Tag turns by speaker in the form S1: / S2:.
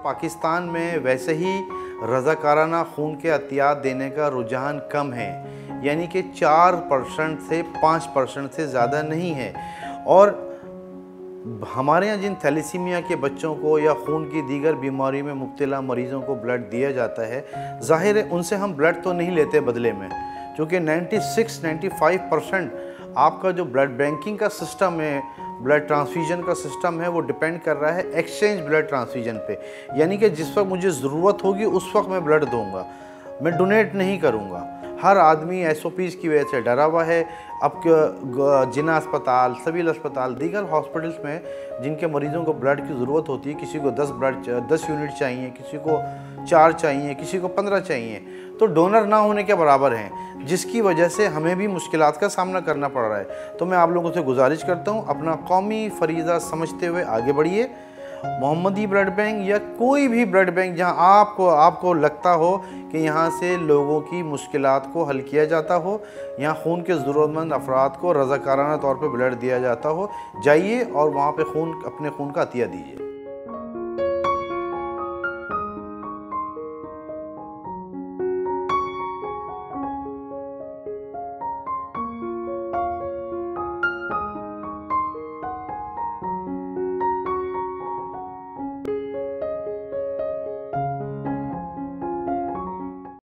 S1: पाकिस्तान में वैसे ही रज़ाकाराना खून के अतियात देने का रुझान कम है, यानी कि 4% से 5% से ज़्यादा नहीं है। और हमारे यहाँ जिन थैलेसीमिया के बच्चों को या खून की दीगर बीमारी में मुब्तला मरीज़ों को ब्लड दिया जाता है, ज़ाहिर है उनसे हम ब्लड तो नहीं लेते बदले में, क्योंकि 96-95% आपका जो ब्लड बैंकिंग का सिस्टम है, ब्लड ट्रांसफ्यूजन का सिस्टम है, वो डिपेंड कर रहा है एक्सचेंज ब्लड ट्रांसफ्यूजन पे। यानी कि जिस वक्त मुझे ज़रूरत होगी उस वक्त मैं ब्लड दूंगा, मैं डोनेट नहीं करूंगा। हर आदमी SOPs की वजह से डरा हुआ है। अब जिना अस्पताल, सिविल अस्पताल, दीगर हॉस्पिटल्स में जिनके मरीज़ों को ब्लड की ज़रूरत होती है, किसी को 10 यूनिट चाहिए, किसी को 4 चाहिए, किसी को 15 चाहिए, तो डोनर ना होने के बराबर हैं, जिसकी वजह से हमें भी मुश्किलात का सामना करना पड़ रहा है। तो मैं आप लोगों से गुजारिश करता हूँ, अपना कौमी फरीज़ा समझते हुए आगे बढ़िए। मोहम्मदी ब्लड बैंक या कोई भी ब्लड बैंक जहां आपको लगता हो कि यहाँ से लोगों की मुश्किलात को हल किया जाता हो, यहाँ खून के ज़रूरतमंद अफराद को रज़ाकाराना तौर पे ब्लड दिया जाता हो, जाइए और वहाँ पे अपने खून का अतिया दीजिए।